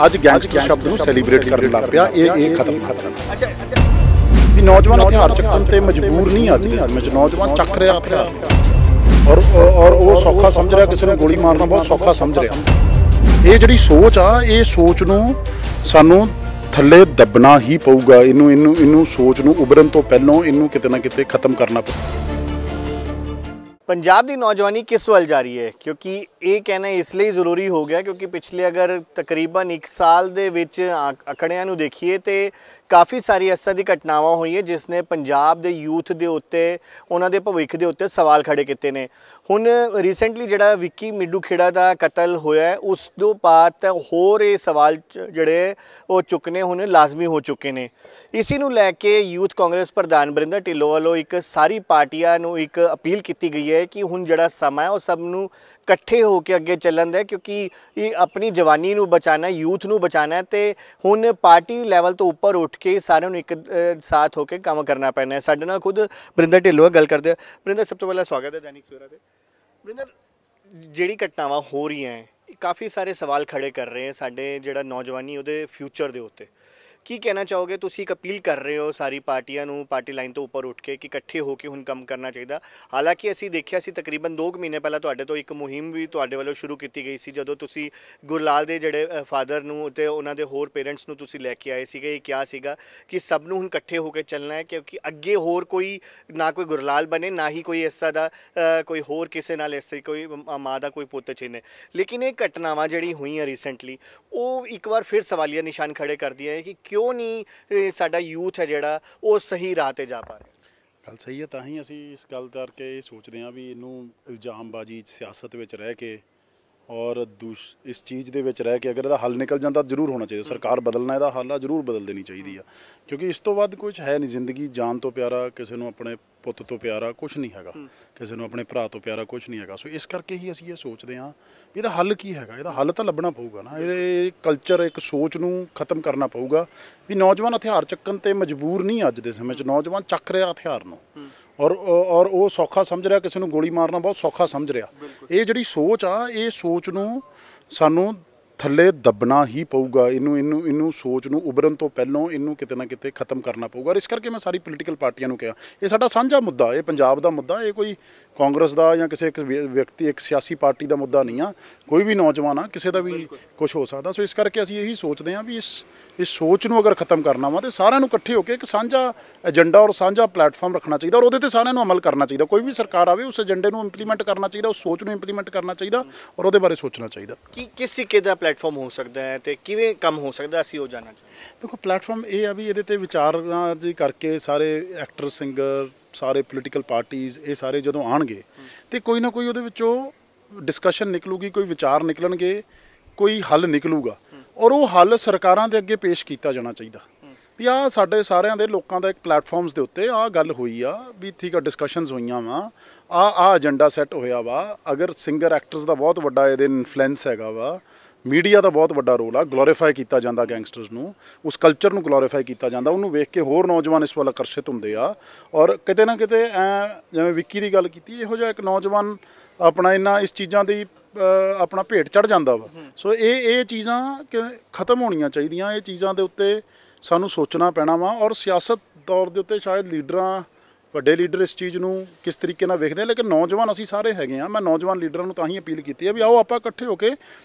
ਅੱਜ ਗੈਂਗਸਟਰ ਸ਼ਬਦ ਨੂੰ ਸੈਲੀਬ੍ਰੇਟ ਕਰਨ ਲੱਗ ਪਿਆ। ਇਹ ਖਤਮ ਕਰਨਾ। ਅੱਛਾ ਵੀ ਨੌਜਵਾਨ ਹਥਿਆਰ ਚੱਕਣ ਤੇ ਮਜਬੂਰ ਨਹੀਂ। ਅੱਜ ਦੇ ਸਮੇਂ 'ਚ ਨੌਜਵਾਨ ਚੱਕ ਰਿਹਾ ਹਥਿਆਰ ਔਰ ਉਹ ਸੌਖਾ ਸਮਝ ਰਿਹਾ, ਕਿਸੇ ਨੂੰ ਗੋਲੀ ਮਾਰਨਾ ਬਹੁਤ ਸੌਖਾ ਸਮਝ ਰਿਹਾ। ਇਹ ਜਿਹੜੀ ਸੋਚ ਆ, ਇਹ ਸੋਚ ਨੂੰ ਸਾਨੂੰ ਥੱਲੇ ਦੱਬਣਾ ਹੀ ਪਊਗਾ। ਇਹਨੂੰ ਸੋਚ ਨੂੰ ਉਭਰਨ ਤੋਂ ਪਹਿਲਾਂ ਇਹਨੂੰ ਕਿਤੇ ਨਾ ਕਿਤੇ ਖਤਮ ਕਰਨਾ ਪਊਗਾ। पंजाब की नौजवानी किस वाल जा रही है, क्योंकि ये कहना इसलिए ज़रूरी हो गया क्योंकि पिछले अगर तकरीबन 1 साल दे विच आंकड़ियां नूं देखिए तो काफ़ी सारी इस तरह की घटनावां हुई है जिसने पंजाब दे यूथ दे उत्ते उन्हां दे भविख दे उत्ते सवाल खड़े किए ने। हुण रीसेंटली जिहड़ा विक्की मिड्डू खेड़ा का कतल होया है, उस तो बाद होर ये सवाल जिहड़े वो चुकने हुण लाजमी हो चुके हैं। इसी नूं लैके यूथ कांग्रेस प्रधान बरिंदर ढिल्लों वालों एक सारी पार्टियां नूं एक अपील की गई है कि हुण जिहड़ा समा है वो सब नूं इकट्ठे होकर अगे चलन दे, क्योंकि ये अपनी जवानी नूं बचाना है, यूथ नूं बचाना है। तो हुण पार्टी लैवल तो उपर उठ के सारे एक साथ होकर काम करना पैना है। साडे नाल खुद बरिंदर ढिल्लों गल करते हैं। बरिंदर, सब तो पहला स्वागत है दैनिक सवेरा ते। बरिंदर, जिहड़ी घटनावां हो रही हैं काफ़ी सारे सवाल खड़े कर रहे हैं साडे जिहड़ा नौजवानी उहदे फ्यूचर दे उत्ते। की कहना चाहोगे? तुसी एक अपील कर रहे हो सारी पार्टियां नूं पार्टी लाइन तो उपर उठ के कि इकट्ठे होकर हुण काम करना चाहिए। हालांकि असीं देखिया सी तकरीबन 2 महीने पहला तुहाडे तो एक मुहिम भी तुहाडे वालों शुरू की गई सी, जदों तुसी गुरलाल दे जिहड़े फादर नूं ते उन्हां दे होर पेरेंट्स नूं तुसी लैके आए सीगे। क्या सीगा कि सब नूं हुण इकट्ठे होकर चलना है, क्योंकि अगे होर कोई ना कोई गुरलाल बने ना ही कोई इस तरह दा कोई होर किसी नाल इस तरह कोई माँ का कोई पुत्त छिने। लेकिन ये घटनावां जिहड़ी हुई रिसेंटली वो एक बार फिर सवालिया निशान खड़े कर दिया है कि क्यों नहीं साडा यूथ है जिहड़ा वो सही राह ते जा पा रहा। गल सही है, तां ही असीं इस गल करके सोचते हैं भी इनू इल्जामबाजी सियासत विच रह के और इस चीज़ दे विच रह के अगर इहदा हल निकल जाता जरूर होना चाहिए। सरकार बदलना इहदा हल आ जरूर बदल देनी चाहिए आ, क्योंकि इस तो वध कुछ है नहीं। जिंदगी जान तो प्यारा किसी नूं अपने पुੱਤ ਤੋਂ ਪਿਆਰਾ ਕੁਛ ਨਹੀਂ ਹੈਗਾ, ਕਿਸੇ ਨੂੰ ਆਪਣੇ ਭਰਾ ਤੋਂ ਪਿਆਰਾ ਕੁਛ ਨਹੀਂ ਹੈਗਾ। ਸੋ ਇਸ ਕਰਕੇ ਹੀ ਅਸੀਂ ਇਹ ਸੋਚਦੇ ਹਾਂ ਵੀ ਇਹਦਾ ਹੱਲ ਕੀ ਹੈਗਾ। ਇਹਦਾ ਹੱਲ ਤਾਂ ਲੱਭਣਾ ਪਊਗਾ ਨਾ। ਇਹ ਕਲਚਰ ਇੱਕ ਸੋਚ ਨੂੰ ਖਤਮ ਕਰਨਾ ਪਊਗਾ ਵੀ ਨੌਜਵਾਨ ਹਥਿਆਰ ਚੱਕਣ ਤੇ ਮਜਬੂਰ ਨਹੀਂ। ਅੱਜ ਦੇ ਸਮੇਂ 'ਚ ਨੌਜਵਾਨ ਚੱਕ ਰਿਹਾ ਹਥਿਆਰ ਨੂੰ ਔਰ ਉਹ ਸੌਖਾ ਸਮਝ ਰਿਹਾ, ਕਿਸੇ ਨੂੰ ਗੋਲੀ ਮਾਰਨਾ ਬਹੁਤ ਸੌਖਾ ਸਮਝ ਰਿਹਾ। ਇਹ ਜਿਹੜੀ ਸੋਚ ਆ, ਇਹ ਸੋਚ ਨੂੰ ਸਾਨੂੰ ਥੱਲੇ ਦੱਬਣਾ ਹੀ ਪਊਗਾ। ਇਹਨੂੰ ਸੋਚ ਨੂੰ ਉਭਰਨ ਤੋਂ ਪਹਿਲਾਂ ਇਹਨੂੰ ਕਿਤੇ ਨਾ ਕਿਤੇ ਖਤਮ ਕਰਨਾ ਪਊਗਾ। ਇਸ ਕਰਕੇ ਮੈਂ ਸਾਰੀ ਪੋਲੀਟੀਕਲ ਪਾਰਟੀਆਂ ਨੂੰ ਕਿਹਾ ਇਹ ਸਾਡਾ ਸਾਂਝਾ ਮੁੱਦਾ, ਇਹ ਪੰਜਾਬ ਦਾ ਮੁੱਦਾ, ਇਹ ਕੋਈ ਕਾਂਗਰਸ ਦਾ ਜਾਂ ਕਿਸੇ ਇੱਕ ਵਿਅਕਤੀ ਇੱਕ ਸਿਆਸੀ ਪਾਰਟੀ ਦਾ ਮੁੱਦਾ ਨਹੀਂ ਆ। ਕੋਈ ਵੀ ਨੌਜਵਾਨ ਆ, ਕਿਸੇ ਦਾ ਵੀ ਕੁਝ ਹੋ ਸਕਦਾ। ਸੋ ਇਸ ਕਰਕੇ ਅਸੀਂ ਇਹੀ ਸੋਚਦੇ ਹਾਂ ਵੀ ਇਸ ਸੋਚ ਨੂੰ ਅਗਰ ਖਤਮ ਕਰਨਾ ਵਾ ਤਾਂ ਸਾਰਿਆਂ ਨੂੰ ਇਕੱਠੇ ਹੋ ਕੇ ਇੱਕ ਸਾਂਝਾ ਏਜੰਡਾ ਔਰ ਸਾਂਝਾ ਪਲੇਟਫਾਰਮ ਰੱਖਣਾ ਚਾਹੀਦਾ ਔਰ ਉਹਦੇ 'ਤੇ ਸਾਰਿਆਂ ਨੂੰ ਅਮਲ ਕਰਨਾ ਚਾਹੀਦਾ। ਕੋਈ ਵੀ ਸਰਕਾਰ ਆਵੇ ਉਸ ਏਜੰਡੇ ਨੂੰ ਇੰਪਲੀਮੈਂਟ ਕਰਨਾ ਚਾਹੀਦਾ, ਉਸ ਸੋਚ ਨੂੰ ਇੰਪਲੀਮੈਂਟ ਕਰਨਾ ਚਾਹੀਦਾ ਔਰ ਉਹਦੇ ਬਾਰੇ ਸੋਚਣਾ ਚਾਹੀਦਾ ਕਿ ਕਿਸ ਤਰੀਕੇ ਦਾ ਪਲੇਟਫਾਰਮ ਹੋ ਸਕਦਾ ਹੈ ਤੇ ਕਿਵੇਂ ਕੰਮ ਹੋ ਸਕਦਾ। ਅਸੀਂ ਉਹ ਜਾਣਨਾ ਚਾਹੀਦਾ। ਦੇਖੋ, ਪਲੇਟਫਾਰਮ ਇਹ ਆ ਵੀ ਇਹਦੇ 'ਤੇ ਵਿਚਾਰਾਂ ਜੀ ਕਰਕੇ ਸਾਰੇ ਐਕਟਰ, ਸਿੰਗਰ, ਸਾਰੇ ਪੋਲੀਟੀਕਲ ਪਾਰਟੀਜ਼ ਇਹ ਸਾਰੇ ਜਦੋਂ ਆਉਣਗੇ ਤੇ ਕੋਈ ਨਾ ਕੋਈ ਉਹਦੇ ਵਿੱਚੋਂ ਡਿਸਕਸ਼ਨ ਨਿਕਲੂਗੀ, ਕੋਈ ਵਿਚਾਰ ਨਿਕਲਣਗੇ, ਕੋਈ ਹੱਲ ਨਿਕਲੂਗਾ ਔਰ ਉਹ ਹੱਲ ਸਰਕਾਰਾਂ ਦੇ ਅੱਗੇ ਪੇਸ਼ ਕੀਤਾ ਜਾਣਾ ਚਾਹੀਦਾ ਵੀ ਆਹ ਸਾਡੇ ਸਾਰਿਆਂ ਦੇ ਲੋਕਾਂ ਦਾ ਇੱਕ ਪਲੇਟਫਾਰਮਸ ਦੇ ਉੱਤੇ ਆਹ ਗੱਲ ਹੋਈ ਆ ਵੀ ਠੀਕ ਆ, ਡਿਸਕਸ਼ਨਸ ਹੋਈਆਂ ਵਾ, ਆਹ ਏਜੰਡਾ ਸੈੱਟ ਹੋਇਆ ਵਾ। ਅਗਰ ਸਿੰਗਰ ਐਕਟਰਸ ਦਾ ਬਹੁਤ ਵੱਡਾ ਇਹਦੇ ਇਨਫਲੂਐਂਸ ਹੈਗਾ ਵਾ, ਮੀਡੀਆ ਦਾ ਬਹੁਤ ਵੱਡਾ ਰੋਲ ਆ, ਗਲੋਰੀਫਾਈ ਕੀਤਾ ਜਾਂਦਾ ਗੈਂਗਸਟਰਸ ਨੂੰ, ਉਸ ਕਲਚਰ ਨੂੰ ਗਲੋਰੀਫਾਈ ਕੀਤਾ ਜਾਂਦਾ, ਉਹਨੂੰ ਵੇਖ ਕੇ ਹੋਰ ਨੌਜਵਾਨ ਇਸ ਵੱਲ ਆਕਰਸ਼ਿਤ ਹੁੰਦੇ ਆ ਔਰ ਕਿਤੇ ਨਾ ਕਿਤੇ ਜਿਵੇਂ ਵਿੱਕੀ ਦੀ ਗੱਲ ਕੀਤੀ, ਇਹੋ ਜਿਹਾ ਇੱਕ ਨੌਜਵਾਨ ਆਪਣਾ ਇਸ ਚੀਜ਼ਾਂ ਦੀ ਆਪਣਾ ਭੇਟ ਚੜ੍ਹ ਜਾਂਦਾ ਵਾ। ਸੋ ਇਹ ਚੀਜ਼ਾਂ ਖਤਮ ਹੋਣੀਆਂ ਚਾਹੀਦੀਆਂ। ਇਹ ਚੀਜ਼ਾਂ ਦੇ ਉੱਤੇ ਸਾਨੂੰ ਸੋਚਣਾ ਪੈਣਾ ਵਾ ਔਰ ਸਿਆਸਤ ਤੌਰ ਦੇ ਉੱਤੇ ਸ਼ਾਇਦ ਲੀਡਰਾਂ, ਵੱਡੇ ਲੀਡਰ ਇਸ ਚੀਜ਼ ਨੂੰ ਕਿਸ ਤਰੀਕੇ ਨਾਲ ਵੇਖਦੇ ਆ, ਲੇਕਿਨ ਨੌਜਵਾਨ ਅਸੀਂ ਸਾਰੇ ਹੈਗੇ ਆ। ਮੈਂ ਨੌਜਵਾਨ ਲੀਡਰਾਂ ਨੂੰ ਤਾਂ ਹੀ ਅਪੀਲ ਕੀਤੀ ਹੈ ਵੀ ਆਓ ਆਪਾਂ ਇਕੱਠੇ ਹੋ ਕੇ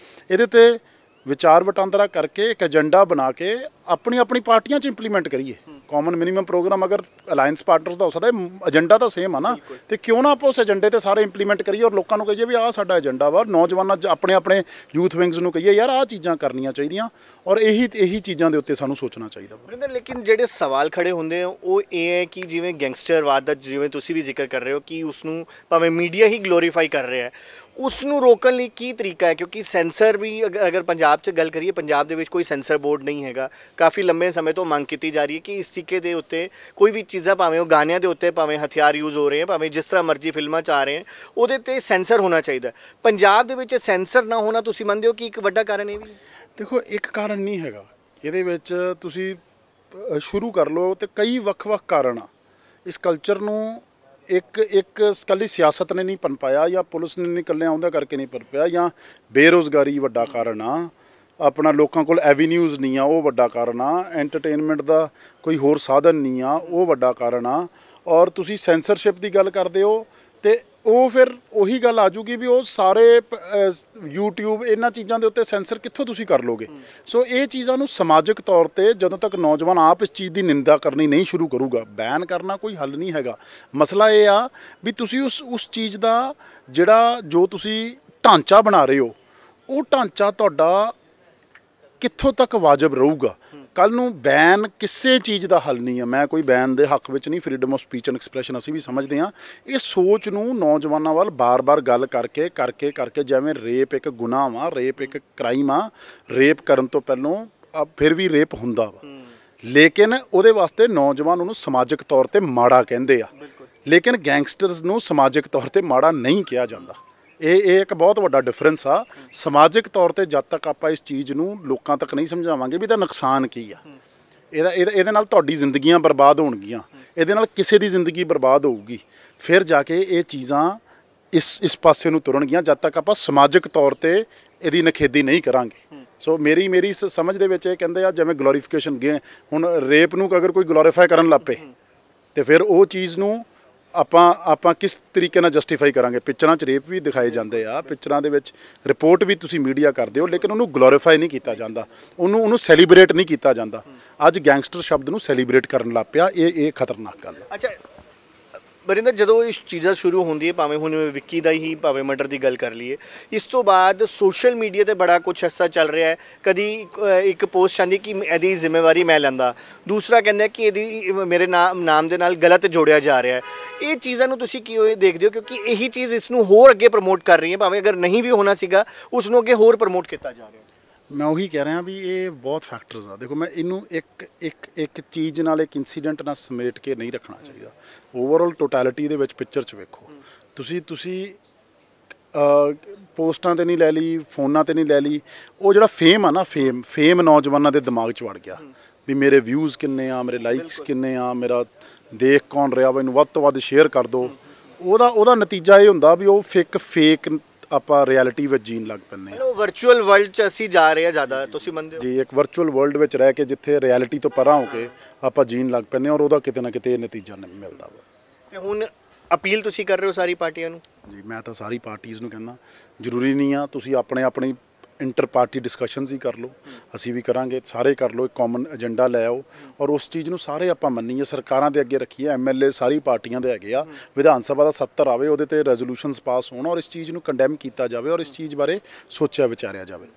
ਇਹਦੇ 'ਤੇ ਵਿਚਾਰ ਵਟਾਂਦਰਾ ਕਰਕੇ ਇੱਕ ਏਜੰਡਾ ਬਣਾ ਕੇ ਆਪਣੀ ਪਾਰਟੀਆਂ 'ਚ ਇੰਪਲੀਮੈਂਟ ਕਰੀਏ। ਕਾਮਨ ਮਿਨੀਮਮ ਪ੍ਰੋਗਰਾਮ ਅਗਰ ਅਲਾਇੰਸ ਪਾਰਟਨਰਸ ਦਾ ਹੋ ਸਕਦਾ, ਏਜੰਡਾ ਤਾਂ ਸੇਮ ਆ ਨਾ, ਤੇ ਕਿਉਂ ਨਾ ਆਪਾਂ ਉਸ ਏਜੰਡੇ 'ਤੇ ਸਾਰੇ ਇੰਪਲੀਮੈਂਟ ਕਰੀਏ ਔਰ ਲੋਕਾਂ ਨੂੰ ਕਹੀਏ ਵੀ ਆਹ ਸਾਡਾ ਏਜੰਡਾ ਵਾ। ਨੌਜਵਾਨਾਂ ਆਪਣੇ ਯੂਥ ਵਿੰਗਸ ਨੂੰ ਕਹੀਏ ਯਾਰ ਆਹ ਚੀਜ਼ਾਂ ਕਰਨੀਆਂ ਚਾਹੀਦੀਆਂ ਔਰ ਇਹੀ ਚੀਜ਼ਾਂ ਦੇ ਉੱਤੇ ਸਾਨੂੰ ਸੋਚਣਾ ਚਾਹੀਦਾ ਵਾ। ਲੇਕਿਨ ਜਿਹੜੇ ਸਵਾਲ ਖੜੇ ਹੁੰਦੇ ਉਹ ਇਹ ਹੈ ਕਿ ਜਿਵੇਂ ਗੈਂਗਸਟਰਵਾਦ ਦਾ ਜਿਵੇਂ ਤੁਸੀਂ ਵੀ ਜ਼ਿਕਰ ਕਰ ਰਹੇ ਹੋ ਕਿ ਉਸ ਨੂੰ ਭਾਵੇਂ ਮੀਡੀਆ ਹੀ ਗਲੋਰੀਫਾਈ ਕਰ ਰਿਹਾ, ਉਸ ਨੂੰ ਰੋਕਣ ਲਈ ਕੀ ਤਰੀਕਾ ਹੈ? ਕਿਉਂਕਿ ਸੈਂਸਰ ਵੀ ਅਗਰ ਪੰਜਾਬ 'ਚ ਗੱਲ ਕਰੀਏ, ਪੰਜਾਬ ਦੇ ਵਿੱਚ ਕੋਈ ਸੈਂਸਰ ਬੋਰਡ ਨਹੀਂ ਹੈਗਾ। ਕਾਫੀ ਲੰਬੇ ਸਮੇਂ ਤੋਂ ਮੰਗ ਕੀਤੀ ਜਾ ਰਹੀ ਹੈ ਕਿ ਇਸ ਤਰੀਕੇ ਦੇ ਉੱਤੇ ਕੋਈ ਵੀ ਚੀਜ਼ਾਂ, ਭਾਵੇਂ ਉਹ ਗਾਣਿਆਂ ਦੇ ਉੱਤੇ, ਭਾਵੇਂ ਹਥਿਆਰ ਯੂਜ਼ ਹੋ ਰਹੇ ਹੈ, ਭਾਵੇਂ ਜਿਸ ਤਰ੍ਹਾਂ ਮਰਜ਼ੀ ਫਿਲਮਾਂ 'ਚ ਆ ਰਹੇ ਹੈ, ਉਹਦੇ 'ਤੇ ਸੈਂਸਰ ਹੋਣਾ ਚਾਹੀਦਾ। ਪੰਜਾਬ ਦੇ ਵਿੱਚ ਸੈਂਸਰ ਨਾ ਹੋਣਾ ਤੁਸੀਂ ਮੰਨਦੇ ਹੋ ਕਿ ਇੱਕ ਵੱਡਾ ਕਾਰਨ ਇਹ ਵੀ? ਦੇਖੋ, ਇੱਕ ਕਾਰਨ ਨਹੀਂ ਹੈਗਾ ਇਹਦੇ ਵਿੱਚ। ਤੁਸੀਂ ਸ਼ੁਰੂ ਕਰ ਲਓ ਤੇ ਕਈ ਵੱਖ-ਵੱਖ ਕਾਰਨ ਆ। ਇਸ ਕਲਚਰ ਨੂੰ ਇੱਕ ਇਕੱਲੀ ਸਿਆਸਤ ਨੇ ਨਹੀਂ ਪਨਪਾਇਆ ਜਾਂ ਪੁਲਿਸ ਨੇ ਨਹੀਂ ਇਕੱਲਿਆਂ ਉਹਦਾ ਕਰਕੇ ਨਹੀਂ ਪਨਪਾਇਆ, ਜਾਂ ਬੇਰੁਜ਼ਗਾਰੀ ਵੱਡਾ ਕਾਰਨ ਆ, ਆਪਣਾ ਲੋਕਾਂ ਕੋਲ ਐਵੀਨਿਊਜ਼ ਨਹੀਂ ਆ, ਉਹ ਵੱਡਾ ਕਾਰਨ ਆ। ਐਂਟਰਟੇਨਮੈਂਟ ਦਾ ਕੋਈ ਹੋਰ ਸਾਧਨ ਨਹੀਂ ਆ, ਉਹ ਵੱਡਾ ਕਾਰਨ ਆ। ਔਰ ਤੁਸੀਂ ਸੈਂਸਰਸ਼ਿਪ ਦੀ ਗੱਲ ਕਰਦੇ ਹੋ ਤੇ ਉਹ ਫਿਰ ਉਹੀ ਗੱਲ ਆ ਜੂਗੀ ਵੀ ਉਹ ਸਾਰੇ YouTube ਇਹਨਾਂ ਚੀਜ਼ਾਂ ਦੇ ਉੱਤੇ ਸੈਂਸਰ ਕਿੱਥੋਂ ਤੁਸੀਂ ਕਰ ਲੋਗੇ। ਸੋ ਇਹ ਚੀਜ਼ਾਂ ਨੂੰ ਸਮਾਜਿਕ ਤੌਰ ਤੇ ਜਦੋਂ ਤੱਕ ਨੌਜਵਾਨ ਆਪ ਇਸ ਚੀਜ਼ ਦੀ ਨਿੰਦਾ ਕਰਨੀ ਨਹੀਂ ਸ਼ੁਰੂ ਕਰੂਗਾ, ਬੈਨ ਕਰਨਾ ਕੋਈ ਹੱਲ ਨਹੀਂ ਹੈਗਾ। ਮਸਲਾ ਇਹ ਆ ਵੀ ਤੁਸੀਂ ਉਸ ਚੀਜ਼ ਦਾ ਜਿਹੜਾ ਜੋ ਤੁਸੀਂ ਢਾਂਚਾ ਬਣਾ ਰਹੇ ਹੋ, ਉਹ ਢਾਂਚਾ ਤੁਹਾਡਾ ਕਿੱਥੋਂ ਤੱਕ ਵਾਜਬ ਰਹੂਗਾ। ਕੱਲ ਨੂੰ ਬੈਨ ਕਿਸੇ ਚੀਜ਼ ਦਾ ਹੱਲ ਨਹੀਂ ਹੈ। ਮੈਂ ਕੋਈ ਬੈਨ ਦੇ ਹੱਕ ਵਿੱਚ ਨਹੀਂ, freedom of speech and expression ਅਸੀਂ ਵੀ ਸਮਝਦੇ ਹਾਂ। ਇਹ ਸੋਚ ਨੂੰ ਨੌਜਵਾਨਾਂ ਵੱਲ ਬਾਰ-ਬਾਰ ਗੱਲ ਕਰਕੇ ਜਿਵੇਂ ਰੇਪ ਇੱਕ ਗੁਨਾਹ ਵਾ, ਰੇਪ ਇੱਕ ਕ੍ਰਾਈਮ ਆ, ਰੇਪ ਕਰਨ ਤੋਂ ਪਹਿਲਾਂ ਫਿਰ ਵੀ ਰੇਪ ਹੁੰਦਾ ਵਾ, ਲੇਕਿਨ ਉਹਦੇ ਵਾਸਤੇ ਨੌਜਵਾਨ ਉਹਨੂੰ ਸਮਾਜਿਕ ਤੌਰ ਤੇ ਮਾੜਾ ਕਹਿੰਦੇ ਆ, ਲੇਕਿਨ ਗੈਂਗਸਟਰਸ ਨੂੰ ਸਮਾਜਿਕ ਤੌਰ ਤੇ ਮਾੜਾ ਨਹੀਂ ਕਿਹਾ ਜਾਂਦਾ। ਇਹ ਇੱਕ ਬਹੁਤ ਵੱਡਾ ਡਿਫਰੈਂਸ ਆ। ਸਮਾਜਿਕ ਤੌਰ ਤੇ ਜਦ ਤੱਕ ਆਪਾਂ ਇਸ ਚੀਜ਼ ਨੂੰ ਲੋਕਾਂ ਤੱਕ ਨਹੀਂ ਸਮਝਾਵਾਂਗੇ ਵੀ ਇਹਦਾ ਨੁਕਸਾਨ ਕੀ ਆ, ਇਹਦੇ ਨਾਲ ਤੁਹਾਡੀ ਜ਼ਿੰਦਗੀਆਂ ਬਰਬਾਦ ਹੋਣਗੀਆਂ, ਇਹਦੇ ਨਾਲ ਕਿਸੇ ਦੀ ਜ਼ਿੰਦਗੀ ਬਰਬਾਦ ਹੋਊਗੀ, ਫਿਰ ਜਾ ਕੇ ਇਹ ਚੀਜ਼ਾਂ ਇਸ ਪਾਸੇ ਨੂੰ ਤੁਰਨਗੀਆਂ ਜਦ ਤੱਕ ਆਪਾਂ ਸਮਾਜਿਕ ਤੌਰ ਤੇ ਇਹਦੀ ਨਿਖੇਧੀ ਨਹੀਂ ਕਰਾਂਗੇ। ਸੋ ਮੇਰੀ ਸਮਝ ਦੇ ਵਿੱਚ ਇਹ ਕਹਿੰਦੇ ਆ ਜਿਵੇਂ ਗਲੋਰੀਫਿਕੇਸ਼ਨ ਗਏ, ਹੁਣ ਰੇਪ ਨੂੰ ਅਗਰ ਕੋਈ ਗਲੋਰੀਫਾਈ ਕਰਨ ਲੱਗ ਪਏ ਤੇ ਫਿਰ ਉਹ ਚੀਜ਼ ਨੂੰ ਆਪਾਂ ਕਿਸ ਤਰੀਕੇ ਨਾਲ ਜਸਟੀਫਾਈ ਕਰਾਂਗੇ। ਪਿਕਚਰਾਂ 'ਚ ਰੇਪ ਵੀ ਦਿਖਾਏ ਜਾਂਦੇ ਆ, ਪਿਕਚਰਾਂ ਦੇ ਵਿੱਚ ਰਿਪੋਰਟ ਵੀ ਤੁਸੀਂ ਮੀਡੀਆ ਕਰਦੇ ਹੋ, ਲੇਕਿਨ ਉਹਨੂੰ ਗਲੋਰੀਫਾਈ ਨਹੀਂ ਕੀਤਾ ਜਾਂਦਾ, ਉਹਨੂੰ ਸੈਲੀਬ੍ਰੇਟ ਨਹੀਂ ਕੀਤਾ ਜਾਂਦਾ। ਅੱਜ ਗੈਂਗਸਟਰ ਸ਼ਬਦ ਨੂੰ ਸੈਲੀਬ੍ਰੇਟ ਕਰਨ ਲੱਗ ਪਿਆ, ਇਹ ਖਤਰਨਾਕ ਗੱਲ ਹੈ। ਅੱਛਾ ਬਰਿੰਦਰ, ਜਦੋਂ ਇਸ ਚੀਜ਼ਾਂ ਸ਼ੁਰੂ ਹੁੰਦੀ ਹੈ, ਭਾਵੇਂ ਹੁਣ ਵਿੱਕੀ ਦਾ ਹੀ ਭਾਵੇਂ ਮਰਡਰ ਦੀ ਗੱਲ ਕਰ ਲਈਏ, ਇਸ ਤੋਂ ਬਾਅਦ ਸੋਸ਼ਲ ਮੀਡੀਆ ਤੇ ਬੜਾ ਕੁਝ ਐਸਾ ਚੱਲ ਰਿਹਾ ਹੈ। ਕਦੀ ਇੱਕ ਪੋਸਟ ਆਉਂਦੀ ਕਿ ਇਹਦੀ ਜ਼ਿੰਮੇਵਾਰੀ ਮੈਂ ਲੈਂਦਾ, ਦੂਸਰਾ ਕਹਿੰਦਾ ਕਿ ਇਹਦੀ ਮੇਰੇ ਨਾਮ ਦੇ ਨਾਲ ਗਲਤ ਜੋੜਿਆ ਜਾ ਰਿਹਾ ਹੈ। ਇਹ ਚੀਜ਼ਾਂ ਨੂੰ ਤੁਸੀਂ ਕਿਉਂ ਦੇਖਦੇ ਹੋ? ਕਿਉਂਕਿ ਇਹੀ ਚੀਜ਼ ਇਸ ਨੂੰ ਹੋਰ ਅੱਗੇ ਪ੍ਰਮੋਟ ਕਰ ਰਹੀ ਹੈ, ਭਾਵੇਂ ਅਗਰ ਨਹੀਂ ਵੀ ਹੋਣਾ ਸੀਗਾ ਉਸ ਨੂੰ ਅੱਗੇ ਹੋਰ ਪ੍ਰਮੋਟ ਕੀਤਾ ਜਾ ਰਿਹਾ। ਮੈਂ ਉਹੀ ਕਹਿ ਰਿਹਾ ਵੀ ਇਹ ਬਹੁਤ ਫੈਕਟਰਸ ਆ। ਦੇਖੋ, ਮੈਂ ਇਹਨੂੰ ਇੱਕ ਚੀਜ਼ ਨਾਲ, ਇੱਕ ਇਨਸੀਡੈਂਟ ਨਾਲ ਸਮੇਟ ਕੇ ਨਹੀਂ ਰੱਖਣਾ ਚਾਹੀਦਾ। ਓਵਰਆਲ ਟੋਟੈਲਿਟੀ ਦੇ ਵਿੱਚ ਪਿਕਚਰ 'ਚ ਵੇਖੋ ਤੁਸੀਂ ਪੋਸਟਾਂ 'ਤੇ ਨਹੀਂ ਲੈ ਲਈ, ਫੋਨਾਂ 'ਤੇ ਨਹੀਂ ਲੈ ਲਈ, ਉਹ ਜਿਹੜਾ ਫੇਮ ਆ ਨਾ, ਫੇਮ ਨੌਜਵਾਨਾਂ ਦੇ ਦਿਮਾਗ 'ਚ ਵੜ ਗਿਆ ਵੀ ਮੇਰੇ ਵਿਊਜ਼ ਕਿੰਨੇ ਆ, ਮੇਰੇ ਲਾਈਕਸ ਕਿੰਨੇ ਆ, ਮੇਰਾ ਦੇਖ ਕੌਣ ਰਿਹਾ ਵਾ, ਇਹਨੂੰ ਵੱਧ ਤੋਂ ਵੱਧ ਸ਼ੇਅਰ ਕਰ ਦਿਓ। ਉਹਦਾ ਨਤੀਜਾ ਇਹ ਹੁੰਦਾ ਵੀ ਉਹ ਫੇਕ ਆਪਾਂ ਰਿਐਲਿਟੀ ਵਿੱਚ ਜੀਣ ਲੱਗ ਪੈਂਦੇ ਹਾਂ। ਵਰਚੁਅਲ ਵਰਲਡ 'ਚ ਅਸੀਂ ਜਾ ਰਹੇ ਹਾਂ ਜ਼ਿਆਦਾ, ਤੁਸੀਂ ਮੰਨਦੇ ਹੋ? ਜੀ, ਇੱਕ ਵਰਚੁਅਲ ਵਰਲਡ ਵਿੱਚ ਰਹਿ ਕੇ ਜਿੱਥੇ ਰਿਐਲਿਟੀ ਤੋਂ ਪਰਾਂ ਹੋ ਕੇ ਆਪਾਂ ਜੀਣ ਲੱਗ ਪੈਂਦੇ ਹਾਂ, ਔਰ ਉਹਦਾ ਕਿਤੇ ਨਾ ਕਿਤੇ ਇਹ ਨਤੀਜਾ ਨਹੀਂ ਮਿਲਦਾ ਵਾ। ਤੇ ਹੁਣ ਅਪੀਲ ਤੁਸੀਂ ਕਰ ਰਹੇ ਹੋ ਸਾਰੀ ਪਾਰਟੀਆਂ ਨੂੰ? ਜੀ, ਮੈਂ ਤਾਂ ਸਾਰੀ ਪਾਰਟੀਆਂ ਨੂੰ ਕਹਿੰਦਾ, ਜ਼ਰੂਰੀ ਨਹੀਂ ਆ ਤੁਸੀਂ ਆਪਣੀ ਇੰਟਰ ਪਾਰਟੀ ਡਿਸਕਸ਼ਨਸ ਹੀ ਕਰ ਲਓ, ਅਸੀਂ ਵੀ ਕਰਾਂਗੇ, ਸਾਰੇ ਕਰ ਲਓ, ਇੱਕ ਕਾਮਨ ਏਜੰਡਾ ਲੈ ਆਓ ਔਰ ਉਸ ਚੀਜ਼ ਨੂੰ ਸਾਰੇ ਆਪਾਂ ਮੰਨੀਏ, ਸਰਕਾਰਾਂ ਦੇ ਅੱਗੇ ਰੱਖੀਏ। MLA ਸਾਰੀ ਪਾਰਟੀਆਂ ਦੇ ਹੈਗੇ ਆ, ਵਿਧਾਨ ਸਭਾ ਦਾ 70 ਆਵੇ, ਉਹਦੇ ਤੇ ਰੈਜ਼ੋਲੂਸ਼ਨਸ ਪਾਸ ਹੋਣ ਔਰ ਇਸ ਚੀਜ਼ ਨੂੰ ਕੰਡੈਮ ਕੀਤਾ ਜਾਵੇ ਔਰ ਇਸ ਚੀਜ਼ ਬਾਰੇ ਸੋਚਿਆ ਵਿਚਾਰਿਆ ਜਾਵੇ।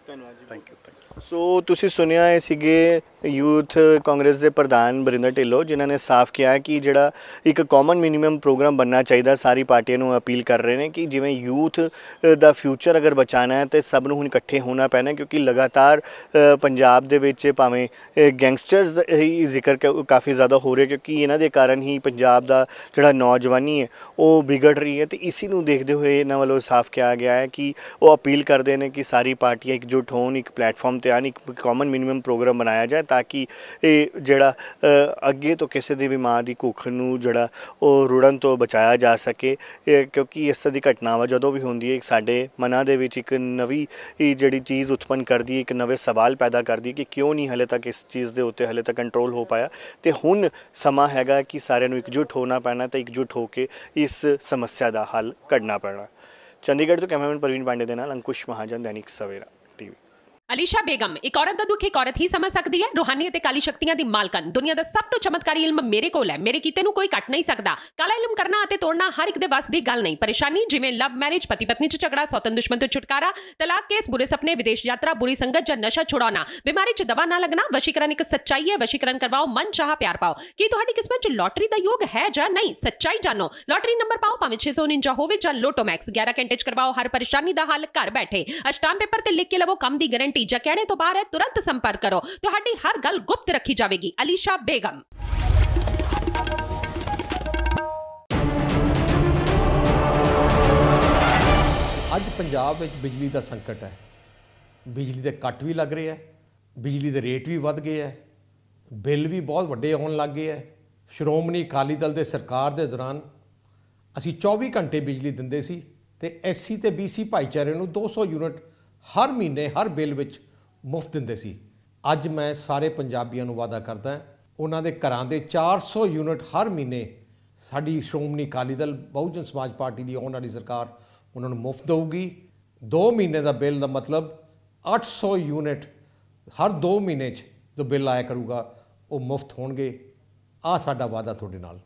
ਧੰਨਵਾਦ ਜੀ। Thank you. ਸੋ ਤੁਸੀਂ ਸੁਣਿਆ ਇਹ ਸੀਗੇ ਯੂਥ ਕਾਂਗਰਸ ਦੇ ਪ੍ਰਧਾਨ ਬਰਿੰਦਰ ਢਿੱਲੋਂ, ਜਿਨ੍ਹਾਂ ਨੇ ਸਾਫ਼ ਕਿਹਾ ਕਿ ਜਿਹੜਾ ਇੱਕ ਕਾਮਨ ਮਿਨੀਮਮ ਪ੍ਰੋਗਰਾਮ ਬਣਨਾ ਚਾਹੀਦਾ। ਸਾਰੀ ਪਾਰਟੀਆਂ ਨੂੰ ਅਪੀਲ ਕਰ ਰਹੇ ਨੇ ਕਿ ਜਿਵੇਂ ਯੂਥ ਦਾ ਫਿਊਚਰ ਅਗਰ ਬਚਾਉਣਾ ਹੈ ਤਾਂ ਸਭ ਨੂੰ ਹੁਣ ਇਕੱਠੇ ਹੋਣਾ ਪੈਣਾ, ਕਿਉਂਕਿ ਲਗਾਤਾਰ ਪੰਜਾਬ ਦੇ ਵਿੱਚ ਭਾਵੇਂ ਗੈਂਗਸਟਰਸ ਹੀ ਜ਼ਿਕਰ ਕਾਫੀ ਜ਼ਿਆਦਾ ਹੋ ਰਿਹਾ, ਕਿਉਂਕਿ ਇਹਨਾਂ ਦੇ ਕਾਰਨ ਹੀ ਪੰਜਾਬ ਦਾ ਜਿਹੜਾ ਨੌਜਵਾਨੀ ਹੈ ਉਹ ਵਿਗੜ ਰਹੀ ਹੈ। ਅਤੇ ਇसी ਨੂੰ ਦੇਖਦੇ ਹੋਏ ਇਹਨਾਂ ਵੱਲੋਂ ਸਾਫ਼ ਕਿਹਾ ਗਿਆ ਹੈ ਕਿ ਉਹ ਅਪੀਲ ਕਰਦੇ ਨੇ ਕਿ ਸਾਰੀ ਪਾਰਟੀਆਂ ਇਕਜੁੱਟ ਹੋਣ, ਇੱਕ ਪਲੈਟਫਾਰਮ ਤੇ ਆਉਣ, ਇੱਕ ਕਾਮਨ ਮਿਨੀਮਮ ਪ੍ਰੋਗਰਾਮ ਬਣਾਇਆ ਜਾਏ ਤਾਂ ਕਿ ਇਹ ਜਿਹੜਾ ਅੱਗੇ ਤੋਂ ਕਿਸੇ ਦੀ ਵੀ ਮਾਂ ਦੀ ਕੁੱਖ ਨੂੰ ਜਿਹੜਾ ਉਹ ਰੁੜਨ ਤੋਂ ਬਚਾਇਆ ਜਾ ਸਕੇ। ਕਿਉਂਕਿ ਇਸ ਤਰ੍ਹਾਂ ਦੀ ਘਟਨਾਵਾਂ ਜਦੋਂ ਵੀ ਹੁੰਦੀ ਹੈ ਸਾਡੇ ਮਨਾਂ ਦੇ ਵਿੱਚ ਇੱਕ ਨਵੀਂ ਜਿਹੜੀ ਚੀਜ਼ ਉਤਪੰਨ ਕਰਦੀ ਹੈ, ਇੱਕ ਨਵੇਂ ਸਵਾਲ ਪੈਦਾ ਕਰਦੀ ਹੈ ਕਿ ਕਿਉਂ ਨਹੀਂ ਹਲੇ ਤੱਕ ਇਸ ਚੀਜ਼ ਦੇ ਉੱਤੇ ਹਲੇ ਤੱਕ ਕੰਟਰੋਲ ਹੋ ਪਾਇਆ। ਅਤੇ ਹੁਣ ਸਮਾਂ ਹੈਗਾ ਕਿ ਸਾਰਿਆਂ ਨੂੰ ਇਕਜੁੱਟ ਹੋਣਾ ਪੈਣਾ ਅਤੇ ਇਕਜੁੱਟ ਹੋ ਕੇ ਇਸ ਸਮੱਸਿਆ ਦਾ ਹੱਲ ਕੱਢਣਾ ਪੈਣਾ। ਚੰਡੀਗੜ੍ਹ ਤੋਂ ਕੈਮਰਾਮੈਨ ਪ੍ਰਵੀਨ ਪਾਂਡੇ ਦੇ ਨਾਲ ਅੰकुश महाजन, दैनिक सवेरा TV। ਅਲੀਸ਼ਾ ਬੇਗਮ ਇੱਕ ਔਰਤ ਦਾ ਦੁੱਖ ਇੱਕ ਔਰਤ ਹੀ ਸਮਝ ਸਕਦੀ ਹੈ। ਰੂਹਾਨੀ ਅਤੇ ਕਾਲੀ ਸ਼ਕਤੀਆਂ ਦੀ ਮਾਲਕਨ, ਦੁਨੀਆ ਦਾ ਸਭ ਤੋਂ ਚਮਤਕਾਰੀ ਇਲਮ ਮੇਰੇ ਕੋਲ ਹੈ। ਮੇਰੇ ਕੀਤੇ ਨੂੰ ਕੋਈ ਕੱਟ ਨਹੀਂ ਸਕਦਾ। ਕਾਲਾ ਇਲਮ ਕਰਨਾ ਅਤੇ ਤੋੜਨਾ ਹਰ ਇੱਕ ਦੇ ਵੱਸ ਦੀ ਗੱਲ ਨਹੀਂ। ਪਰੇਸ਼ਾਨੀ ਜਿਵੇਂ ਲਵ ਮੈਰਿਜ, ਪਤੀ ਪਤਨੀ 'ਚ ਝਗੜਾ, ਸੌਤਨ ਦੁਸ਼ਮਣ ਤੋਂ ਛੁਟਕਾਰਾ, ਤਲਾਕ ਕੇਸ, ਬੁਰੇ ਸੁਪਨੇ, ਵਿਦੇਸ਼ ਯਾਤਰਾ, ਬੁਰੀ ਸੰਗਤ ਜਾਂ ਨਸ਼ਾ ਛੁਡਾਉਣਾ, ਬਿਮਾਰੀ 'ਚ ਦਵਾ ਨਾ ਲੱਗਣਾ। ਵਸ਼ੀਕਰਨ ਇੱਕ ਸੱਚਾਈ ਹੈ। ਵਸ਼ੀਕਰਨ ਕਰਵਾਓ, ਮਨ ਚਾਹਾ ਪਿਆਰ ਪਾਓ। ਕੀ ਤੁਹਾਡੀ ਕਿਸਮਤ 'ਚ ਲੋਟਰੀ ਦਾ ਯੋਗ ਹੈ ਜਾਂ ਨਹੀਂ? ਸੱਚਾਈ ਜਾਣੋ। ਲੋਟਰੀ ਨੰਬਰ ਪਾਓ, ਭਾਵੇਂ 649 ਹੋਵੇ ਜਾਂ ਲੋਟੋ ਮੈਕਸ। 11 ਘੰਟੇ 'ਚ ਕਰਵਾਓ ਹਰ ਪਰੇਸ਼ਾਨੀ ਦਾ ਹੱਲ ਘਰ ਬੈਠੇ। ਅਸ਼ਟਾਮ ਪੇਪਰ ਤੇ ਲਿਖ ਕੇ ਲਵੋ ਕੰਮ ਦੀ ਗਾਰੰਟੀ। ਜਾਂ ਕਹਿਣੇ ਤੋਂ ਬਾਹਰ तुरंत संपर्क करो, ਤੁਹਾਡੀ हर गल गुप्त रखी जाएगी। अलीशा बेगम। ਅੱਜ ਪੰਜਾਬ ਵਿੱਚ ਬਿਜਲੀ ਦਾ ਸੰਕਟ ਹੈ। ਬਿਜਲੀ ਦੇ ਕੱਟ ਵੀ ਲੱਗ ਰਹੇ ਹੈ, ਬਿਜਲੀ ਦੇ ਰੇਟ ਵੀ ਵੱਧ ਗਏ ਹੈ, ਬਿੱਲ ਵੀ ਬਹੁਤ ਵੱਡੇ ਆਉਣ ਲੱਗ ਗਏ ਹੈ। ਸ਼੍ਰੋਮਣੀ ਅਕਾਲੀ ਦਲ ਦੇ ਸਰਕਾਰ ਦੇ ਦੌਰਾਨ ਅਸੀਂ 24 ਘੰਟੇ ਬਿਜਲੀ ਦਿੰਦੇ ਸੀ ਤੇ SC ਤੇ BC ਭਾਈਚਾਰੇ ਨੂੰ 200 ਯੂਨਿਟ ਹਰ ਮਹੀਨੇ ਹਰ ਬਿੱਲ ਵਿੱਚ ਮੁਫਤ ਦਿੰਦੇ ਸੀ। ਅੱਜ ਮੈਂ ਸਾਰੇ ਪੰਜਾਬੀਆਂ ਨੂੰ ਵਾਅਦਾ ਕਰਦਾ ਉਹਨਾਂ ਦੇ ਘਰਾਂ ਦੇ 400 ਯੂਨਿਟ ਹਰ ਮਹੀਨੇ ਸਾਡੀ ਸ਼੍ਰੋਮਣੀ ਅਕਾਲੀ ਦਲ ਬਹੁਜਨ ਸਮਾਜ ਪਾਰਟੀ ਦੀ ਆਉਣ ਵਾਲੀ ਸਰਕਾਰ ਉਹਨਾਂ ਨੂੰ ਮੁਫਤ ਦੇਊਗੀ। 2 ਮਹੀਨੇ ਦਾ ਬਿੱਲ ਦਾ ਮਤਲਬ 800 ਯੂਨਿਟ ਹਰ 2 ਮਹੀਨੇ 'ਚ ਜੋ ਬਿੱਲ ਆਇਆ ਕਰੂਗਾ ਉਹ ਮੁਫਤ ਹੋਣਗੇ। ਆਹ ਸਾਡਾ ਵਾਅਦਾ ਤੁਹਾਡੇ ਨਾਲ।